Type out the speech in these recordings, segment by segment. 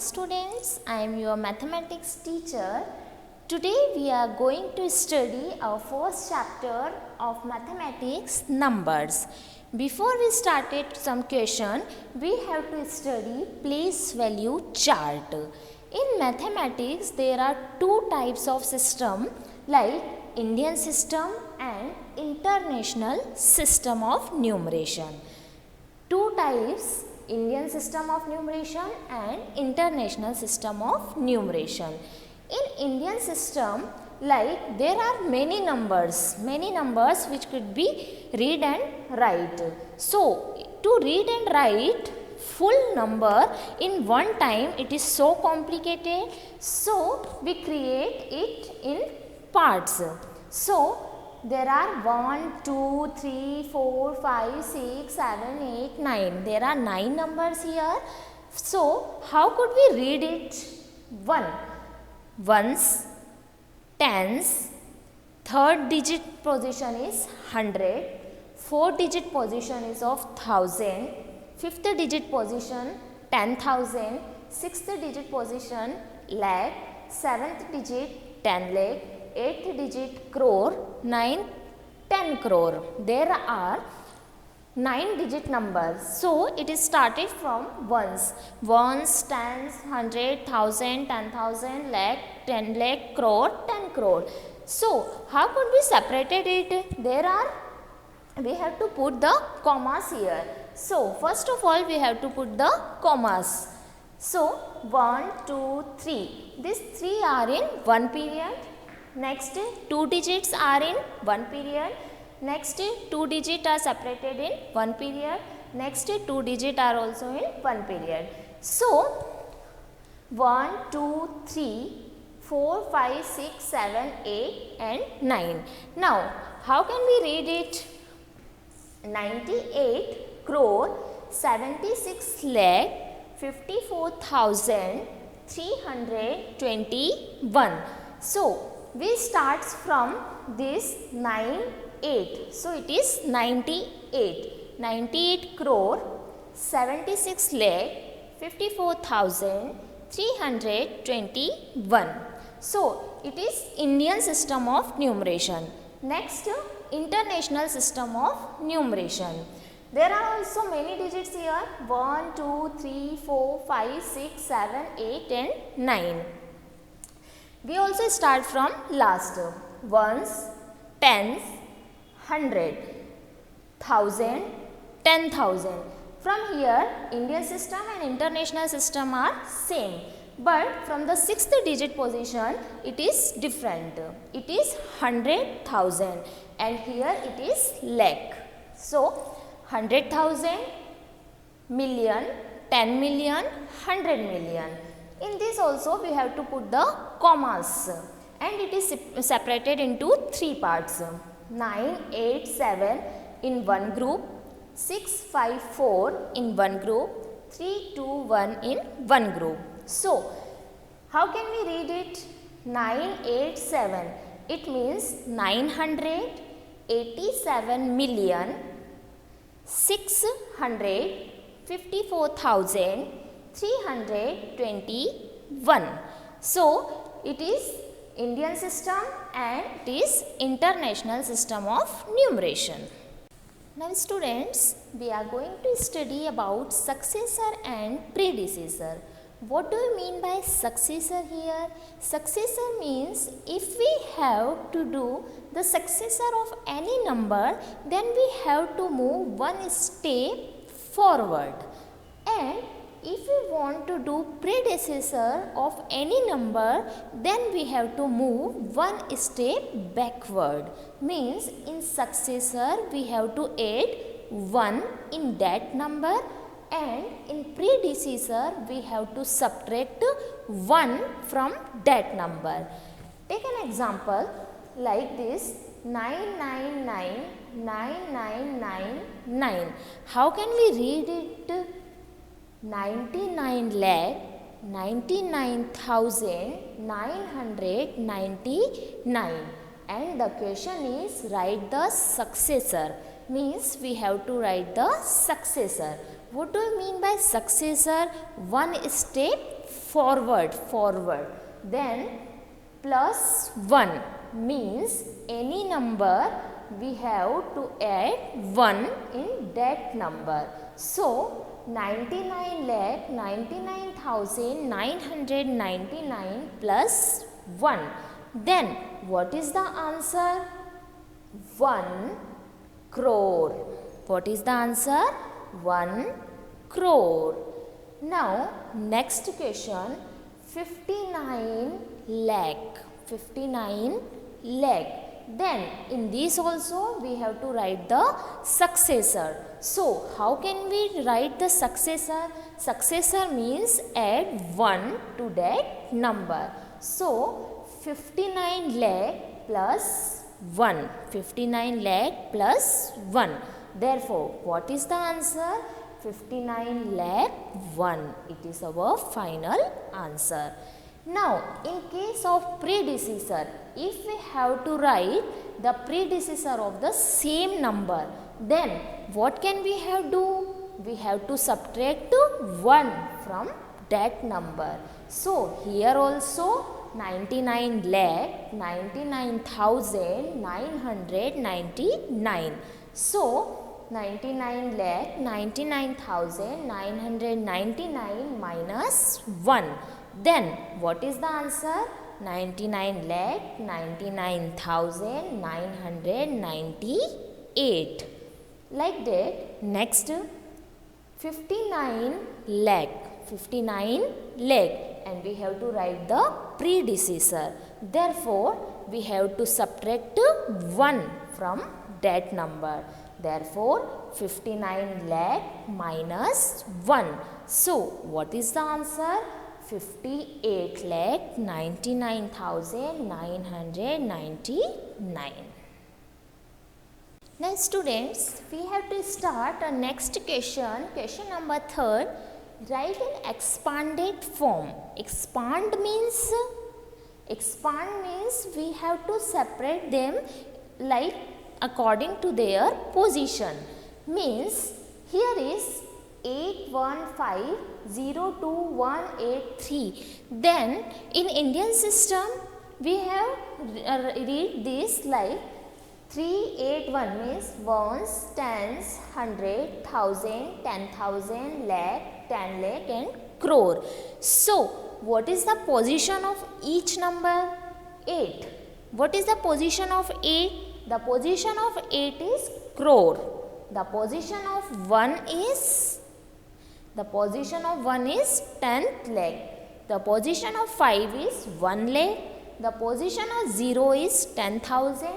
students, I am your mathematics teacher. Today we are going to study our first chapter of mathematics, numbers. Before we started some question, we have to study place value chart. In mathematics there are two types of system like Indian system and international system of numeration. Two types, Indian system of numeration and international system of numeration. In Indian system, like there are many numbers which could be read and write. So to read and write full number in one time, it is so complicated. So we create it in parts. So there are 1, 2, 3, 4, 5, 6, 7, 8, 9. There are 9 numbers here. So how could we read it? 1. Ones, tens, third digit position is 100, fourth digit position is of 1000, fifth digit position 10,000, sixth digit position lakh, seventh digit 10 lakh, eighth digit crore, 9, 10 crore. There are 9 digit numbers. So it is started from ones. Ones, tens, 100, 1000, 10,000, lakh, 10 lakh, crore, 10 crore. So how could we separated it? We have to put the commas here. So first of all we have to put the commas. So 1, 2, 3. These 3 are in one period. Next 2 digits are in one period. Next 2 digits are separated in one period. Next 2 digits are also in one period. So 1, 2, 3, 4, 5, 6, 7, 8 and 9. Now how can we read it? 98 crore 76 lakh 54,321. So we starts from this 9, 8. So it is 98. 98 crore 76 lakh 54,321. So it is Indian system of numeration. Next, international system of numeration. There are also many digits here 1, 2, 3, 4, 5, 6, 7, 8 and 9. We also start from last. Ones, tens, 100, 1000, 10,000. From here Indian system and international system are same. But from the 6th digit position it is different. It is 100,000 and here it is lakh. So 100,000, million, 10 million, 100 million. In this also we have to put the commas and it is separated into 3 parts. 9, 8, 7 in one group, 6, 5, 4 in one group, 3, 2, 1 in one group. So how can we read it? 987. It means 987 million 654,321. So it is Indian system and it is international system of numeration. Now students, we are going to study about successor and predecessor. What do you mean by successor here? Successor means if we have to do the successor of any number, then we have to move one step forward. And if we want to do predecessor of any number, then we have to move one step backward. Means in successor we have to add 1 in that number and in predecessor we have to subtract 1 from that number. Take an example like this 9999999. How can we read it? 99 lakh 99,999 and the question is write the successor. Means we have to write the successor. What do you mean by successor? One step forward. Then plus 1 means any number we have to add 1 in that number. So 99,99,999 plus 1. Then what is the answer? 1 crore. What is the answer? 1 crore. Now next question, 59 lakh. 59 lakh. Then in this also we have to write the successor. So how can we write the successor? Successor means add 1 to that number. So 59 lakh plus 1. 59 lakh plus 1. Therefore, what is the answer? 59 lakh 1. It is our final answer. Now, in case of predecessor, if we have to write the predecessor of the same number, then what can we have do? We have to subtract 1 from that number. So, here also 99 lakh 99,999. So, 99 lakh 99,999 minus 1. Then what is the answer? 99 lakh 99,998. Like that. Next 59 lakh. 59 lakh. And we have to write the predecessor. Therefore, we have to subtract 1 from that number. Therefore, 59 lakh minus 1. So, what is the answer? 58 lakh 99,999. Now, students, we have to start a next question. Question number 3. Write in expanded form. Expand means we have to separate them like according to their position. Means here is 81502,183. Then in Indian system we have read this like 381 means ones, tens, hundred, thousand, 10,000, lakh, 10 lakh and crore. So what is the position of each number? 8. What is the position of 8? The position of 8 is crore. The position of 1 is 10th lakh. The position of 5 is 1 lakh. The position of 0 is 10,000.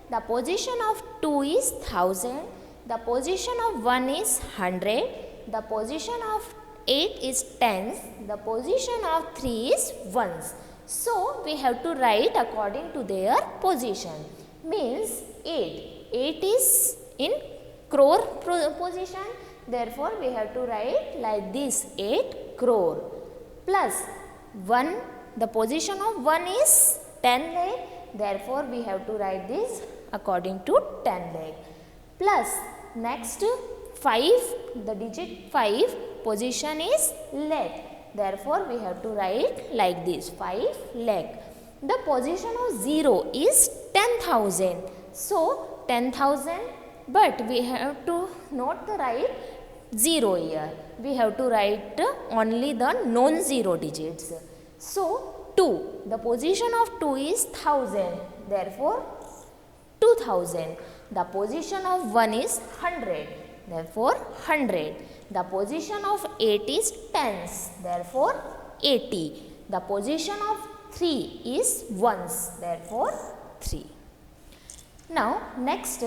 The position of 2 is 1000. The position of 1 is 100. The position of 8 is tens. The position of 3 is ones. So we have to write according to their position. Means 8. 8 is in crore position. Therefore, we have to write like this 8 crore. Plus 1. The position of 1 is 10 lakh. Therefore, we have to write this according to 10 lakh. Plus next 5. The digit 5 position is lakh. Therefore, we have to write like this 5 lakh. The position of 0 is 10,000. So, 10,000, but we have to not write 0 here. We have to write only the non-zero digits. So, 2. The position of 2 is 1000. Therefore, 2000. The position of 1 is 100. Therefore, 100. The position of 8 is tens. Therefore, 80. The position of 3 is ones. Therefore, 3. Now, next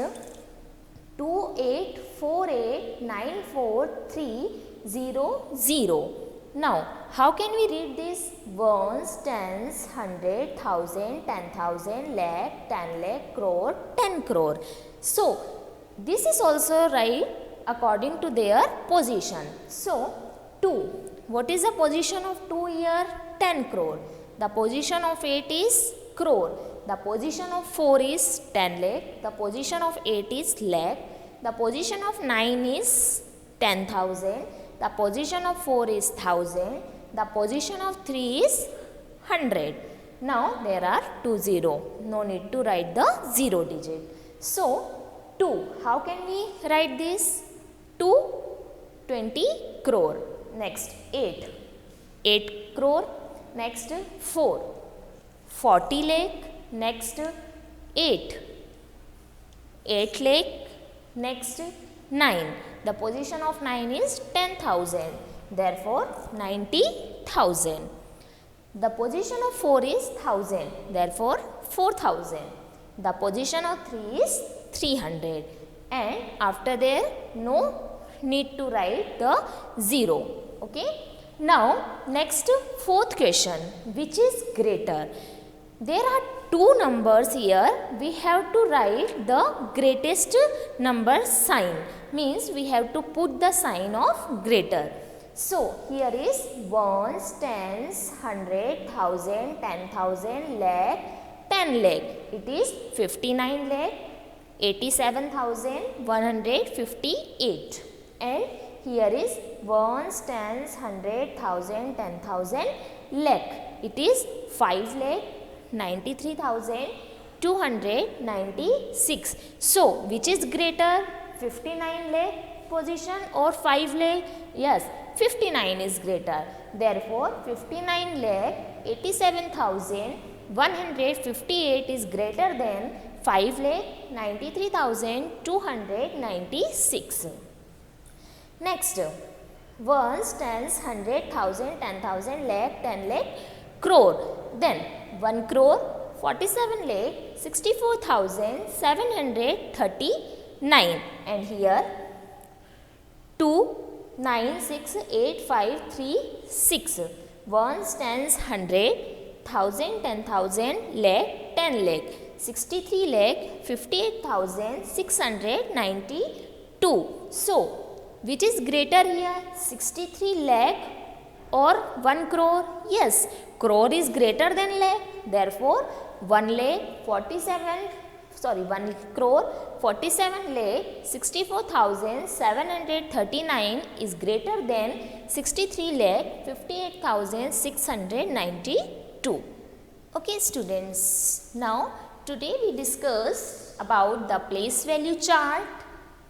28489430. Now, how can we read this? Ones, tens, 100, 1000, 10,000, lakh, 10 lakh, crore, 10 crore. So, this is also right according to their position. So, 2. What is the position of 2 here? 10 crore. The position of 8 is crore. The position of 4 is 10 lakh. The position of 8 is lakh. The position of 9 is 10,000. The position of 4 is 1000. The position of 3 is 100. Now there are 2 0. No need to write the 0 digit. So 2. How can we write this? 2 20 crore. Next 8. 8 crore. Next 4. 40 lakh. Next 8. 8 lakh. Next 9. The position of 9 is 10,000. Therefore 90,000. The position of 4 is 1000. Therefore 4,000. The position of 3 is 300. And after there no need to write the 0. Okay. Now next fourth question, which is greater. There are two numbers here. We have to write the greatest number sign. Means we have to put the sign of greater. So here is ones, tens, 100, 1000, 10,000, lakh, 10 lakh. It is 59 lakh, 87,158. And here is ones, tens, 100, 1000, 10,000, lakh. It is 5 lakh, 93,296. So which is greater, 59 lakh position or 5 lakh? Yes, 59 is greater. Therefore 59 lakh 87,158 is greater than 5 lakh 93,296. Next, ones, tens, 100, 1000, 10,000, lakh, 10 lakh, crore. Then 1 crore 47 lakh 64,739. And here 2968536. Ones, tens, 100, 1000, 10,000, lakh, 10 lakh, 63 lakh 58,692. So which is greater here, 63 lakh or 1 crore? Yes, crore is greater than lakh. Therefore 1 crore 47 lakh 64,739 is greater than 63 lakh 58,692. Okay students, now today we discuss about the place value chart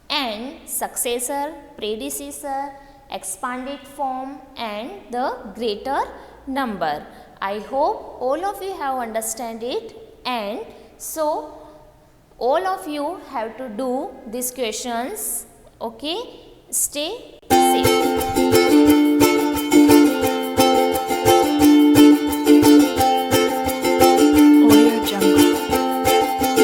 and successor, predecessor, expanded form and the greater number. I hope all of you have understand it, and so all of you have to do these questions. Okay, stay